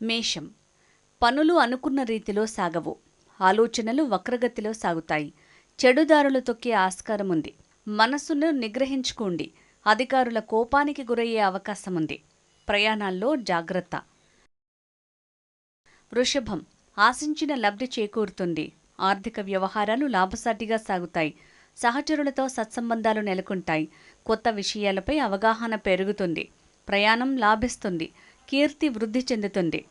మేషం. పనులు అనుకున్న రీతిలో సాగవు. ఆలోచనలు వక్రగతిలో సాగుతాయి. చెడుదారులు తొక్కే ఆస్కారముంది. మనస్సును నిగ్రహించుకోండి. అధికారుల కోపానికి గురయ్యే అవకాశముంది. ప్రయాణాల్లో జాగ్రత్త. వృషభం. ఆశించిన లబ్ధి చేకూరుతుంది. ఆర్థిక వ్యవహారాలు లాభసాటిగా సాగుతాయి. సహచరులతో సత్సంబంధాలు నెలకొంటాయి. కొత్త విషయాలపై అవగాహన పెరుగుతుంది. ప్రయాణం లాభిస్తుంది. కీర్తి వృద్ధి చెందుతుంది.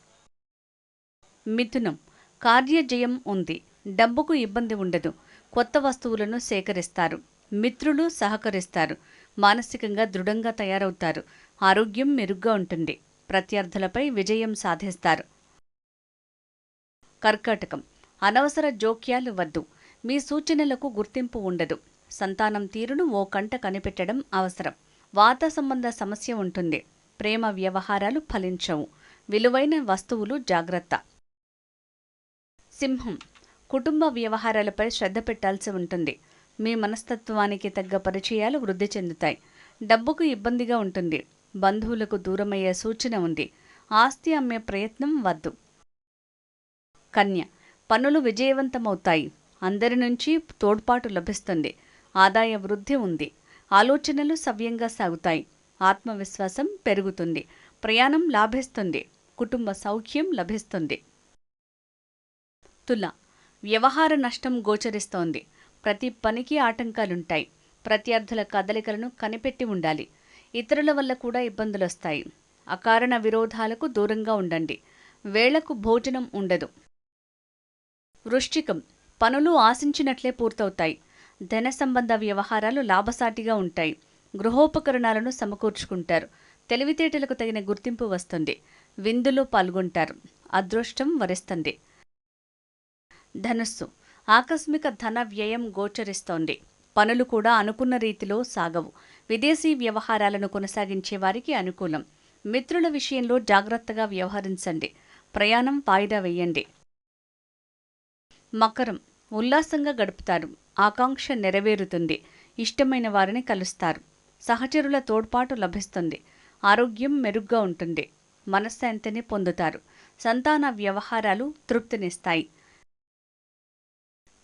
మిథునం. కార్యజయం ఉంది. డబ్బుకు ఇబ్బంది ఉండదు. కొత్త వస్తువులను సేకరిస్తారు. మిత్రులు సహకరిస్తారు. మానసికంగా దృఢంగా తయారవుతారు. ఆరోగ్యం మెరుగ్గా ఉంటుంది. ప్రత్యర్థులపై విజయం సాధిస్తారు. కర్కాటకం. అనవసర జోక్యాలు వద్దు. మీ సూచనలకు గుర్తింపు ఉండదు. సంతానం తీరును ఓ కంట కనిపెట్టడం అవసరం. వాత సంబంధ సమస్య ఉంటుంది. ప్రేమ వ్యవహారాలు ఫలించవు. విలువైన వస్తువులు జాగ్రత్త. సింహం. కుటుంబ వ్యవహారాలపై శ్రద్ధ పెట్టాల్సి ఉంటుంది. మీ మనస్తత్వానికి తగ్గ పరిచయాలు వృద్ధి చెందుతాయి. డబ్బుకు ఇబ్బందిగా ఉంటుంది. బంధువులకు దూరమయ్యే సూచన ఉంది. ఆస్తి అమ్మే ప్రయత్నం వద్దు. కన్య. పనులు విజయవంతమవుతాయి. అందరి నుంచి తోడ్పాటు లభిస్తుంది. ఆదాయ వృద్ధి ఉంది. ఆలోచనలు సవ్యంగా సాగుతాయి. ఆత్మవిశ్వాసం పెరుగుతుంది. ప్రయాణం లాభిస్తుంది. కుటుంబ సౌఖ్యం లభిస్తుంది. తుల. వ్యవహార నష్టం గోచరిస్తోంది. ప్రతి పనికి ఆటంకాలుంటాయి. ప్రత్యర్థుల కదలికలను కనిపెట్టి ఉండాలి. ఇతరుల వల్ల కూడా ఇబ్బందులొస్తాయి. అకారణ విరోధాలకు దూరంగా ఉండండి. వేళకు భోజనం ఉండదు. వృశ్చికం. పనులు ఆశించినట్లే పూర్తవుతాయి. ధన సంబంధ వ్యవహారాలు లాభసాటిగా ఉంటాయి. గృహోపకరణాలను సమకూర్చుకుంటారు. తెలివితేటలకు తగిన గుర్తింపు వస్తుంది. విందులో పాల్గొంటారు. అదృష్టం వరిస్తుంది. ధనుస్సు. ఆకస్మిక ధన వ్యయం గోచరిస్తోంది. పనులు కూడా అనుకున్న రీతిలో సాగవు. విదేశీ వ్యవహారాలను కొనసాగించే వారికి అనుకూలం. మిత్రుల విషయంలో జాగ్రత్తగా వ్యవహరించండి. ప్రయాణం వాయిదా వేయండి. మకరం. ఉల్లాసంగా గడుపుతారు. ఆకాంక్ష నెరవేరుతుంది. ఇష్టమైన వారిని కలుస్తారు. సహచరుల తోడ్పాటు లభిస్తుంది. ఆరోగ్యం మెరుగ్గా ఉంటుంది. మనశ్శాంతిని పొందుతారు. సంతాన వ్యవహారాలు తృప్తినిస్తాయి.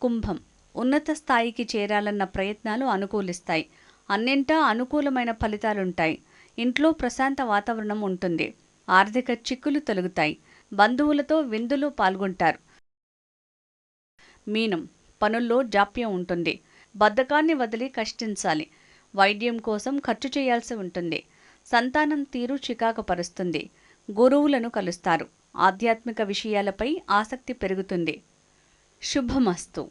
కుంభం. ఉన్నత స్థాయికి చేరాలన్న ప్రయత్నాలు అనుకూలిస్తాయి. అన్నింటా అనుకూలమైన ఫలితాలుంటాయి. ఇంట్లో ప్రశాంత వాతావరణం ఉంటుంది. ఆర్థిక చిక్కులు తొలగుతాయి. బంధువులతో విందులో పాల్గొంటారు. మీనం. పనుల్లో జాప్యం ఉంటుంది. బద్ధకాన్ని వదిలి కష్టించాలి. వైద్యం కోసం ఖర్చు చేయాల్సి ఉంటుంది. సంతానం తీరు చికాకుపరుస్తుంది. గురువులను కలుస్తారు. ఆధ్యాత్మిక విషయాలపై ఆసక్తి పెరుగుతుంది. శుభమస్తు.